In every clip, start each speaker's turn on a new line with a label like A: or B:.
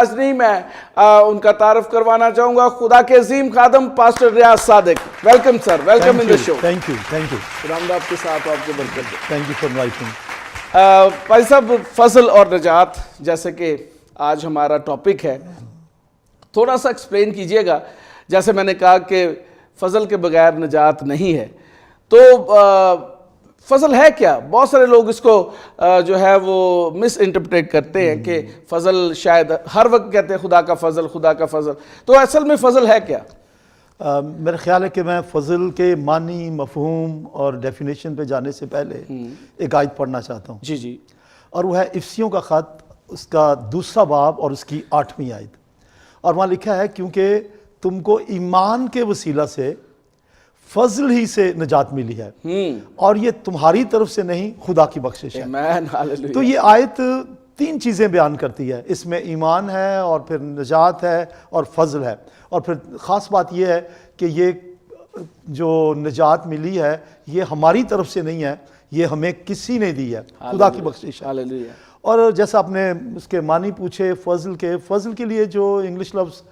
A: آج نہیں میں ان کا تعارف کروانا چاہوں گا خدا کے عظیم خادم pastor Riaz Sadiq. Welcome sir, welcome in the show.
B: Thank you
A: خداوند آپ کے ساتھ آپ کو برکت دے.
B: Thank you for inviting.
A: بھائی صاحب, فضل اور نجات جیسے کہ آج ہمارا ٹاپک ہے, تھوڑا سا ایکسپلین کیجئے گا. جیسے میں نے کہا کہ فضل کے بغیر نجات نہیں ہے, تو فضل ہے کیا؟ بہت سارے لوگ اس کو جو ہے وہ مس انٹرپریٹ کرتے ہیں کہ فضل شاید ہر وقت کہتے ہیں خدا کا فضل, خدا کا فضل. تو اصل میں فضل ہے کیا؟
B: میرا خیال ہے کہ میں فضل کے معنی, مفہوم اور ڈیفینیشن پہ جانے سے پہلے ایک آیت پڑھنا چاہتا ہوں.
A: جی.
B: اور وہ ہے افسیوں کا خط, اس کا 2 باب اور اس کی 8ویں آیت. اور وہاں لکھا ہے کیونکہ تم کو ایمان کے وسیلہ سے فضل ہی سے نجات ملی ہے, اور یہ تمہاری طرف سے نہیں, خدا کی بخشش ہے. تو یہ آیت 3 چیزیں بیان کرتی ہے. اس میں ایمان ہے, اور پھر نجات ہے, اور فضل ہے. اور پھر خاص بات یہ ہے کہ یہ جو نجات ملی ہے یہ ہماری طرف سے نہیں ہے, یہ ہمیں کسی نے دی ہے, خدا کی بخشش ہے. اور جیسا آپ نے اس کے معنی پوچھے فضل کے لیے جو انگلش لفظ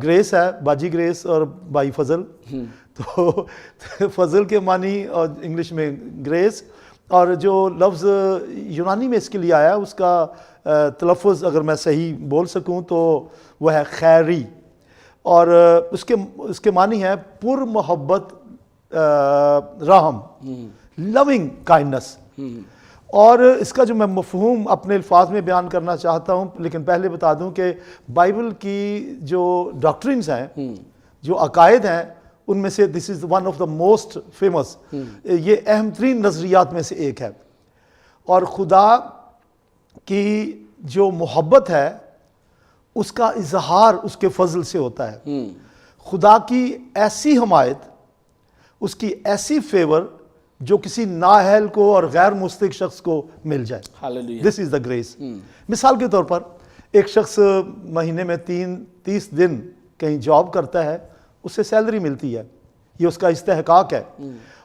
B: گریس ہے, باجی گریس اور بائی فضل, تو فضل کے معنی اور انگلش میں گریس, اور جو لفظ یونانی میں اس کے لیے آیا اس کا تلفظ اگر میں صحیح بول سکوں تو وہ ہے خیری, اور اس کے معنی ہے پر محبت رحم, لونگ کائنڈنس. اور اس کا جو میں مفہوم اپنے الفاظ میں بیان کرنا چاہتا ہوں, لیکن پہلے بتا دوں کہ بائبل کی جو ڈاکٹرنز ہیں, جو عقائد ہیں, ان میں سے this is one of the most famous, یہ اہم ترین نظریات میں سے ایک ہے. اور خدا کی جو محبت ہے اس کا اظہار اس کے فضل سے ہوتا ہے. خدا کی ایسی حمایت, اس کی ایسی فیور جو کسی نااہل کو اور غیر مستحق شخص کو مل جائے. دس از دا گریس. مثال کے طور پر ایک شخص مہینے میں 30 دن کہیں جاب کرتا ہے, اس سے سیلری ملتی ہے, یہ اس کا استحقاق ہے.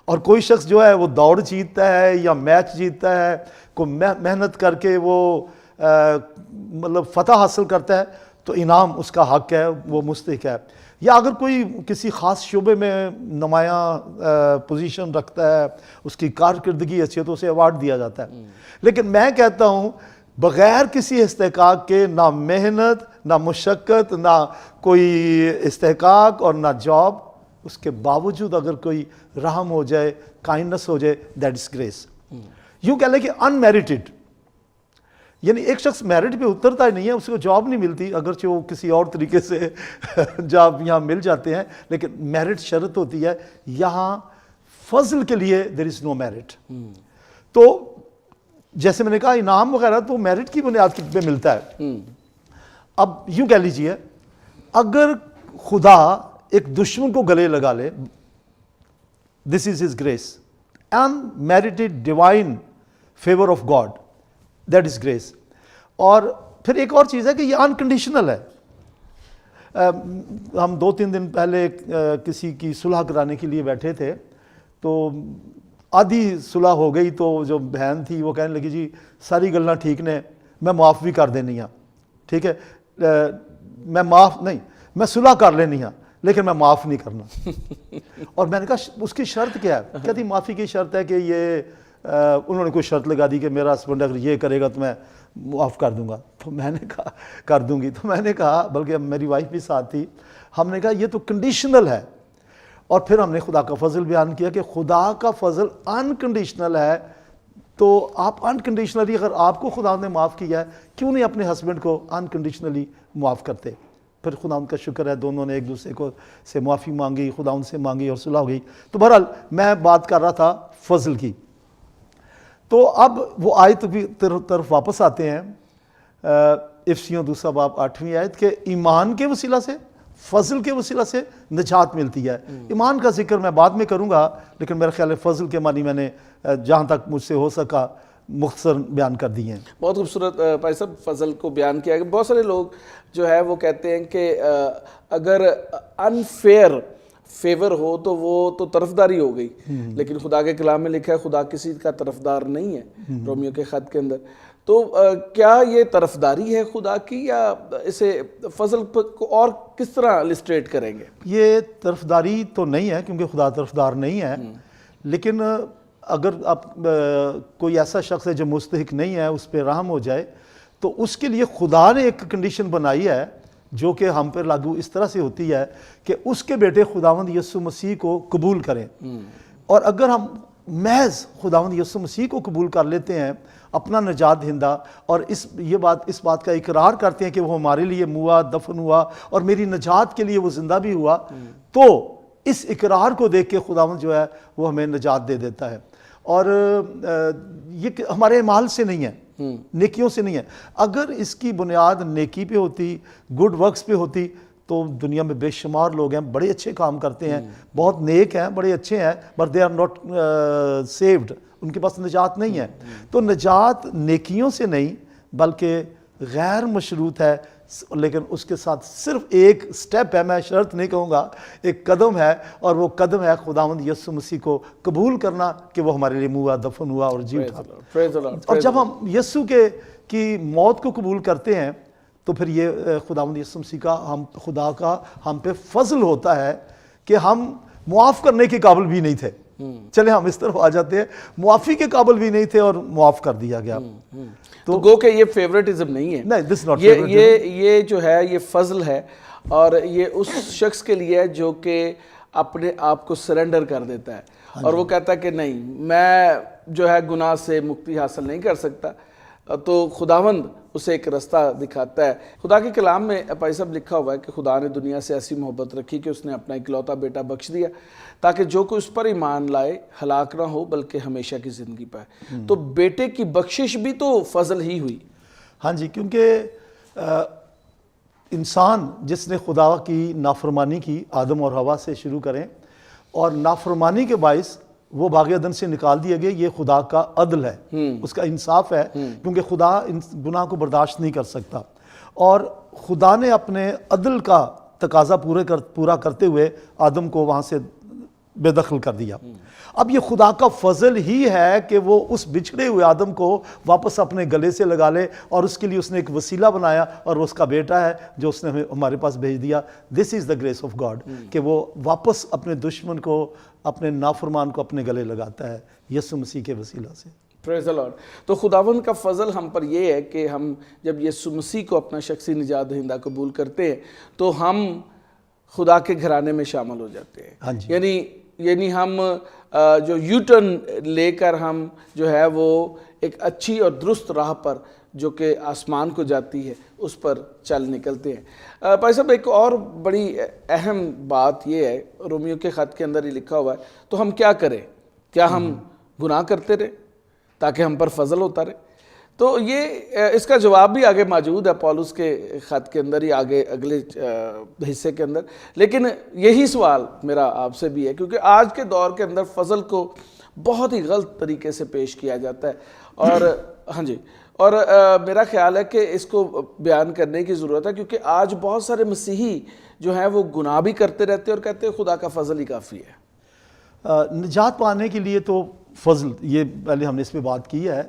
B: اور کوئی شخص جو ہے وہ دوڑ جیتتا ہے یا میچ جیتتا ہے, کوئی محنت کر کے وہ مطلب فتح حاصل کرتا ہے, تو انعام اس کا حق ہے, وہ مستحق ہے. یا اگر کوئی کسی خاص شعبے میں نمایاں پوزیشن رکھتا ہے, اس کی کارکردگی اچھی ہے, تو اسے ایوارڈ دیا جاتا ہے. لیکن میں کہتا ہوں بغیر کسی استحقاق کے, نہ محنت, نہ مشقت, نہ کوئی استحقاق اور نہ جاب, اس کے باوجود اگر کوئی رحم ہو جائے, کائنڈنس ہو جائے, دیٹ از گریس. یوں کہہ لیں کہ انمیریٹڈ, یعنی ایک شخص میرٹ پہ اترتا ہی نہیں ہے, اس کو جاب نہیں ملتی, اگرچہ وہ کسی اور طریقے سے جاب یہاں مل جاتے ہیں, لیکن میرٹ شرط ہوتی ہے. یہاں فضل کے لیے دیر از نو میرٹ. تو جیسے میں نے کہا انعام وغیرہ تو میرٹ کی بنیاد پہ ملتا ہے. اب یوں کہہ لیجئے, اگر خدا ایک دشمن کو گلے لگا لے, this is his grace, unmerited divine favor of God, that is grace. اور پھر ایک اور چیز ہے کہ یہ انکنڈیشنل ہے. ہم 2-3 دن پہلے کسی کی صلح کرانے کے لیے بیٹھے تھے, تو آدھی صلح ہو گئی, تو جو بہن تھی وہ کہنے لگی جی ساری گلاں ٹھیک نے, میں معاف بھی کر دینی ہاں, ٹھیک ہے, میں صلح کر لینی ہاں, لیکن میں معاف نہیں کرنا. اور میں نے کہا اس کی شرط کیا ہے؟ کہتی معافی کی شرط ہے کہ یہ انہوں نے کوئی شرط لگا دی کہ میرا ہسبینڈ اگر یہ کرے گا تو میں معاف کر دوں گا. تو میں نے کہا کر دوں گی. تو میں نے کہا, بلکہ میری وائف بھی ساتھ تھی, ہم نے کہا یہ تو کنڈیشنل ہے. اور پھر ہم نے خدا کا فضل بیان کیا کہ خدا کا فضل انکنڈیشنل ہے. تو آپ انکنڈیشنلی, اگر آپ کو خدا نے معاف کیا ہے, کیوں نہیں اپنے ہسبینڈ کو انکنڈیشنلی معاف کرتے؟ پھر خدا ان کا شکر ہے دونوں نے ایک دوسرے کو سے معافی مانگی, خدا ان سے مانگی اور صلح ہو گئی. تو بہرحال میں بات کر رہا تھا فضل کی. تو اب وہ آیت بھی طرف واپس آتے ہیں, افسیوں 2 باب 8ویں آیت, کہ ایمان کے وسیلہ سے, فضل کے وسیلہ سے نجات ملتی ہے. ایمان کا ذکر میں بعد میں کروں گا, لیکن میرا خیال ہے فضل کے معنی میں نے جہاں تک مجھ سے ہو سکا مختصر بیان کر دی ہیں.
A: بہت خوبصورت بھائی صاحب فضل کو بیان کیا. بہت سارے لوگ جو ہے وہ کہتے ہیں کہ اگر انفیئر فیور ہو تو وہ تو طرفداری ہو گئی, لیکن خدا کے کلام میں لکھا ہے خدا کسی کا طرفدار نہیں ہے, رومیو کے خط کے اندر. تو کیا یہ طرفداری ہے خدا کی، یا اسے فضل کو اور کس طرح السٹریٹ کریں گے؟
B: یہ طرفداری تو نہیں ہے کیونکہ خدا طرفدار نہیں ہے، لیکن اگر آپ کوئی ایسا شخص ہے جو مستحق نہیں ہے اس پہ رحم ہو جائے تو اس کے لیے خدا نے ایک کنڈیشن بنائی ہے جو کہ ہم پر لاگو اس طرح سے ہوتی ہے کہ اس کے بیٹے خداوند یسوع مسیح کو قبول کریں. اور اگر ہم محض خداوند یسوع مسیح کو قبول کر لیتے ہیں اپنا نجات دہندہ، اور اس بات کا اقرار کرتے ہیں کہ وہ ہمارے لیے ہوا، دفن ہوا اور میری نجات کے لیے وہ زندہ بھی ہوا، تو اس اقرار کو دیکھ کے خداوند جو ہے وہ ہمیں نجات دے دیتا ہے. اور یہ ہمارے اعمال سے نہیں ہے، نیکیوں سے نہیں ہے. اگر اس کی بنیاد نیکی پہ ہوتی، گڈ ورکس پہ ہوتی، تو دنیا میں بے شمار لوگ ہیں بڑے اچھے کام کرتے ہیں، بہت نیک ہیں، بڑے اچھے ہیں، but they are not saved, ان کے پاس نجات نہیں ہے. تو نجات نیکیوں سے نہیں بلکہ غیر مشروط ہے، لیکن اس کے ساتھ صرف ایک سٹیپ ہے، میں شرط نہیں کہوں گا، ایک قدم ہے، اور وہ قدم ہے خداوند یسوع مسیح کو قبول کرنا کہ وہ ہمارے لیے ہوا، دفن ہوا اور جی اٹھا. اور جب ہم یسوع کی موت کو قبول کرتے ہیں تو پھر یہ خداوند یسوع مسیح کا خدا کا ہم پہ فضل ہوتا ہے کہ ہم معاف کرنے کے قابل بھی نہیں تھے. چلے ہم اس طرف آ جاتے ہیں، معافی کے قابل بھی نہیں تھے اور معاف کر دیا گیا.
A: تو گو کہ یہ فیوریٹزم نہیں ہے،
B: نہیں، this is not
A: یہ جو ہے یہ فضل ہے، اور یہ اس شخص کے لیے ہے جو کہ اپنے آپ کو سرنڈر کر دیتا ہے اور وہ کہتا ہے کہ نہیں، میں جو ہے گناہ سے مکتی حاصل نہیں کر سکتا، تو خداوند اسے ایک رستہ دکھاتا ہے. خدا کے کلام میں بھائی صاحب لکھا ہوا ہے کہ خدا نے دنیا سے ایسی محبت رکھی کہ اس نے اپنا اکلوتا بیٹا بخش دیا تاکہ جو کوئی اس پر ایمان لائے ہلاک نہ ہو بلکہ ہمیشہ کی زندگی پائے. تو بیٹے کی بخشش بھی تو فضل ہی ہوئی.
B: ہاں جی، کیونکہ انسان جس نے خدا کی نافرمانی کی، آدم اور حوا سے شروع کریں، اور نافرمانی کے باعث وہ باغ عدن سے نکال دیے گئے، یہ خدا کا عدل ہے، اس کا انصاف ہے، کیونکہ خدا گناہ کو برداشت نہیں کر سکتا. اور خدا نے اپنے عدل کا تقاضا پورا کرتے ہوئے آدم کو وہاں سے بے دخل کر دیا. اب یہ خدا کا فضل ہی ہے کہ وہ اس بچھڑے ہوئے آدم کو واپس اپنے گلے سے لگا لے، اور اس کے لیے اس نے ایک وسیلہ بنایا اور وہ اس کا بیٹا ہے جو اس نے ہمارے پاس بھیج دیا. دس is the grace of God کہ وہ واپس اپنے دشمن کو، اپنے نافرمان کو اپنے گلے لگاتا ہے یسوع مسیح کے وسیلہ سے.
A: پریز دی لارڈ. تو خداوند کا فضل ہم پر یہ ہے کہ ہم جب یسوع مسیح کو اپنا شخصی نجات دہندہ قبول کرتے ہیں تو ہم خدا کے گھرانے میں شامل ہو جاتے ہیں.
B: ہاں جی.
A: یعنی ہم جو یو ٹرن لے کر ہم جو ہے وہ ایک اچھی اور درست راہ پر جو کہ آسمان کو جاتی ہے اس پر چل نکلتے ہیں. بھائی صاحب ایک اور بڑی اہم بات یہ ہے، رومیو کے خط کے اندر ہی لکھا ہوا ہے، تو ہم کیا کریں؟ کیا ہم گناہ کرتے رہے تاکہ ہم پر فضل ہوتا رہے؟ تو یہ اس کا جواب بھی آگے موجود ہے پولس کے خط کے اندر ہی، آگے اگلے حصے کے اندر. لیکن یہی سوال میرا آپ سے بھی ہے، کیونکہ آج کے دور کے اندر فضل کو بہت ہی غلط طریقے سے پیش کیا جاتا ہے، اور ہاں جی، اور میرا خیال ہے کہ اس کو بیان کرنے کی ضرورت ہے، کیونکہ آج بہت سارے مسیحی جو ہیں وہ گناہ بھی کرتے رہتے ہیں اور کہتے ہیں خدا کا فضل ہی کافی ہے.
B: نجات پانے کے لیے تو فضل، یہ پہلے ہم نے اس پہ بات کی ہے،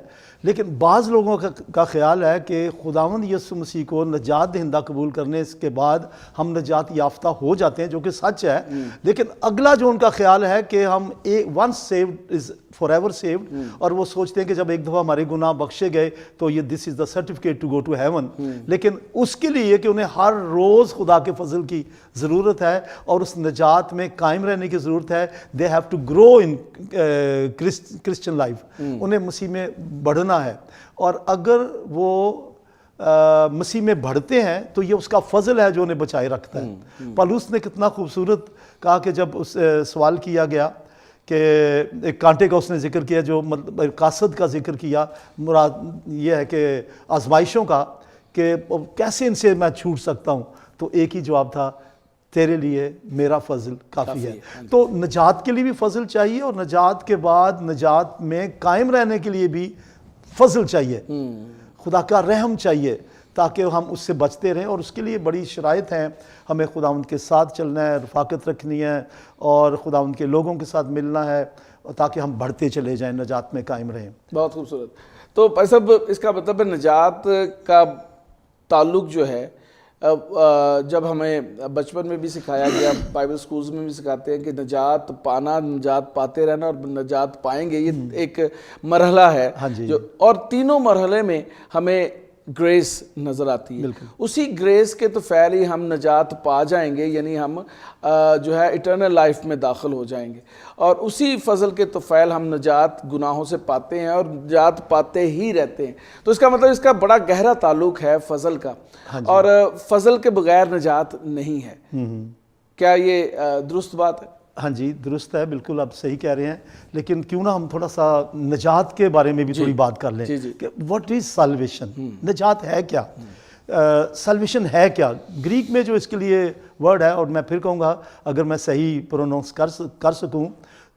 B: لیکن بعض لوگوں کا خیال ہے کہ خداوند یسوع مسیح کو نجات دہندہ قبول کرنے کے بعد ہم نجات یافتہ ہو جاتے ہیں، جو کہ سچ ہے. لیکن اگلا جو ان کا خیال ہے کہ ہم once saved is forever saved, اور وہ سوچتے ہیں کہ جب ایک دفعہ ہمارے گناہ بخشے گئے تو یہ this is the certificate to go to heaven. لیکن اس کے لیے کہ انہیں ہر روز خدا کے فضل کی ضرورت ہے اور اس نجات میں قائم رہنے کی ضرورت ہے. They have to grow in Christian life, انہیں مسیح میں بڑھنا ہے. اور اگر وہ مسیح میں بڑھتے ہیں تو یہ اس کا فضل ہے جو انہیں بچائے رکھتا ہے. پالوس نے کتنا خوبصورت کہا کہ جب اس سوال کیا گیا کہ ایک کانٹے کا اس نے ذکر کیا، جو مطلب قاصد کا ذکر کیا، مراد یہ ہے کہ آزمائشوں کا، کہ کیسے ان سے میں چھوٹ سکتا ہوں، تو ایک ہی جواب تھا، تیرے لیے میرا فضل کافی ہے. تو نجات کے لیے بھی فضل چاہیے، اور نجات کے بعد نجات میں قائم رہنے کے لیے بھی فضل چاہیے، خدا کا رحم چاہیے، تاکہ ہم اس سے بچتے رہیں. اور اس کے لیے بڑی شرائط ہیں، ہمیں خداوند کے ساتھ چلنا ہے، رفاقت رکھنی ہے، اور خداوند کے لوگوں کے ساتھ ملنا ہے، تاکہ ہم بڑھتے چلے جائیں، نجات میں قائم رہیں.
A: بہت خوبصورت. تو بھائی صاحب اس کا مطلب ہے نجات کا تعلق جو ہے جب ہمیں بچپن میں بھی سکھایا گیا، بائبل سکولز میں بھی سکھاتے ہیں کہ نجات پانا، نجات پاتے رہنا اور نجات پائیں گے، یہ ایک مرحلہ ہے جو، اور تینوں مرحلے میں ہمیں گریس نظر آتی ہے، اسی گریس کے تو فعل ہی ہم نجات پا جائیں گے، یعنی ہم جو ہے ایٹرنل لائف میں داخل ہو جائیں گے، اور اسی فضل کے تو فعل ہم نجات گناہوں سے پاتے ہیں اور نجات پاتے ہی رہتے ہیں۔ تو اس کا مطلب اس کا بڑا گہرا تعلق ہے فضل کا، اور فضل کے بغیر نجات نہیں ہے۔ کیا یہ درست بات ہے؟
B: ہاں جی درست ہے، بالکل آپ صحیح کہہ رہے ہیں، لیکن کیوں نہ ہم تھوڑا سا نجات کے بارے میں بھی تھوڑی بات کر لیں کہ واٹ از سالویشن، نجات ہے کیا، سالویشن ہے کیا۔ گریک میں جو اس کے لیے ورڈ ہے، اور میں پھر کہوں گا اگر میں صحیح پروناؤنس کر سکوں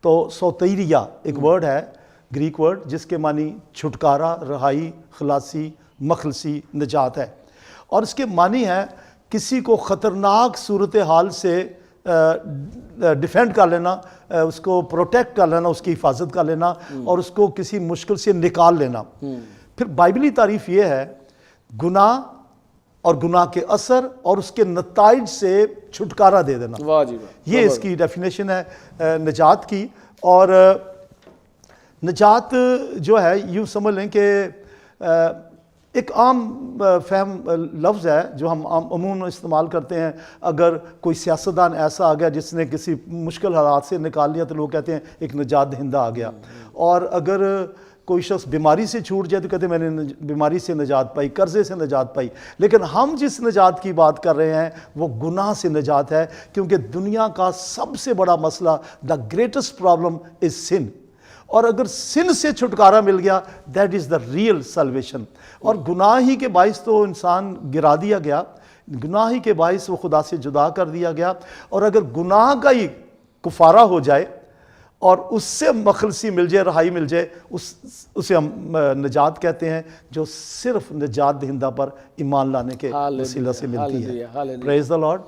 B: تو سوتیریا ایک ورڈ ہے، گریک ورڈ، جس کے معنی چھٹکارا، رہائی، خلاصی، مخلصی، نجات ہے، اور اس کے معنی ہے کسی کو خطرناک صورتحال سے ڈیفینڈ کر لینا، اس کو پروٹیکٹ کر لینا، اس کی حفاظت کر لینا، اور اس کو کسی مشکل سے نکال لینا۔ پھر بائبلی تعریف یہ ہے گناہ اور گناہ کے اثر اور اس کے نتائج سے چھٹکارا دے دینا۔
A: واہ جی واہ،
B: یہ اس کی ڈیفینیشن ہے نجات کی۔ اور نجات جو ہے یوں سمجھ لیں کہ ایک عام فہم لفظ ہے جو ہم عموماً استعمال کرتے ہیں۔ اگر کوئی سیاستدان ایسا آ گیا جس نے کسی مشکل حالات سے نکال لیا تو لوگ کہتے ہیں ایک نجات دہندہ آ گیا، اور اگر کوئی شخص بیماری سے چھوٹ جائے تو کہتے ہیں میں نے بیماری سے نجات پائی، قرضے سے نجات پائی۔ لیکن ہم جس نجات کی بات کر رہے ہیں وہ گناہ سے نجات ہے، کیونکہ دنیا کا سب سے بڑا مسئلہ، دا گریٹسٹ پرابلم از سن، اور اگر سن سے چھٹکارا مل گیا that is the real salvation. اور گناہ ہی کے باعث تو انسان گرا دیا گیا، گناہ ہی کے باعث وہ خدا سے جدا کر دیا گیا، اور اگر گناہ کا ہی کفارہ ہو جائے اور اس سے مخلصی مل جائے، رہائی مل جائے، اسے ہم نجات کہتے ہیں، جو صرف نجات دہندہ پر ایمان لانے کے وسیلہ سے ملتی ہے۔ پریز دا لارڈ۔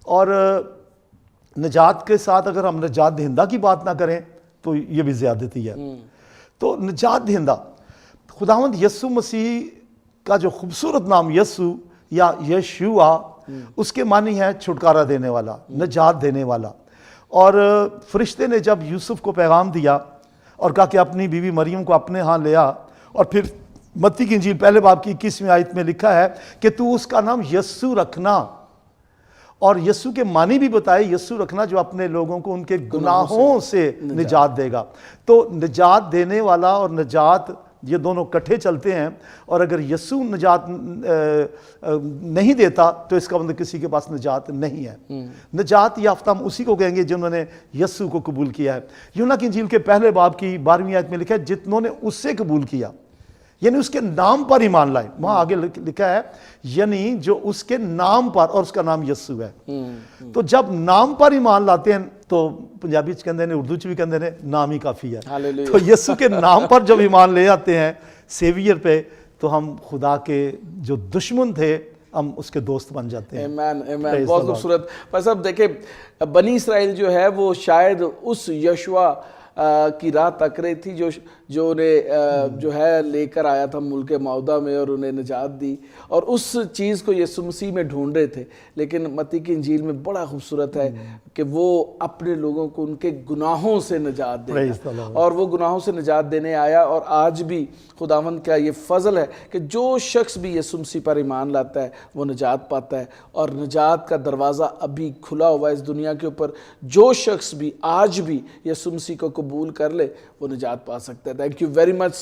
B: اور نجات کے ساتھ اگر ہم نجات دہندہ کی بات نہ کریں تو یہ بھی زیادتی ہے۔ تو نجات دہندہ، خداوند یسوع مسیح کا جو خوبصورت نام یسوع یا یشوع، اس کے معنی ہے چھٹکارا دینے والا، نجات دینے والا۔ اور فرشتے نے جب یوسف کو پیغام دیا اور کہا کہ اپنی بیوی مریم کو اپنے ہاں لے آ، اور پھر متی کی انجیل پہلے باب کی 21ویں آیت میں لکھا ہے کہ تو اس کا نام یسوع رکھنا، اور یسوع کے معنی بھی بتائے، یسوع رکھنا جو اپنے لوگوں کو ان کے گناہوں سے نجات دے گا۔ تو نجات دینے والا اور نجات یہ دونوں کٹھے چلتے ہیں، اور اگر یسوع نجات نہیں دیتا تو اس کا مطلب کسی کے پاس نجات نہیں ہے۔ نجات یافتہ ہم اسی کو کہیں گے جنہوں نے یسوع کو قبول کیا ہے۔ یوحنا کی انجیل کے پہلے باب کی 12ویں آیت میں لکھا ہے جتنوں نے اس سے قبول کیا، یعنی اس کے نام پر ایمان لائے۔ وہاں آگے لکھا ہے یعنی جو اس کے نام پر، اور اس کا نام یسوع ہے۔ تو جب نام پر ایمان لاتے ہیں تو پنجابی چ کہندے نے، اردو چ بھی کہندے نے، نام ہی کافی ہے۔ تو یسوع کے نام پر جب ایمان لے آتے ہیں سیویئر پہ، تو ہم خدا کے جو دشمن تھے ہم اس کے دوست بن جاتے ہیں۔
A: ایمین ایمین، بہت خوبصورت۔ بھائی صاحب دیکھیں، بنی اسرائیل جو ہے وہ شاید اس یشوع کی راہ تک رہی تھی جو انہیں جو ہے لے کر آیا تھا ملک معودہ میں اور انہیں نجات دی، اور اس چیز کو یسوع مسیح میں ڈھونڈ رہے تھے۔ لیکن متی کی انجیل میں بڑا خوبصورت ہے کہ وہ اپنے لوگوں کو ان کے گناہوں سے نجات دے گا، اور وہ گناہوں سے نجات دینے آیا۔ اور آج بھی خداوند کا یہ فضل ہے کہ جو شخص بھی یسوع مسیح پر ایمان لاتا ہے وہ نجات پاتا ہے، اور نجات کا دروازہ ابھی کھلا ہوا ہے اس دنیا کے اوپر۔ جو شخص بھی آج بھی یسوع مسیح کو قبول کر لے وہ نجات پا سکتا ہے۔ Thank you very much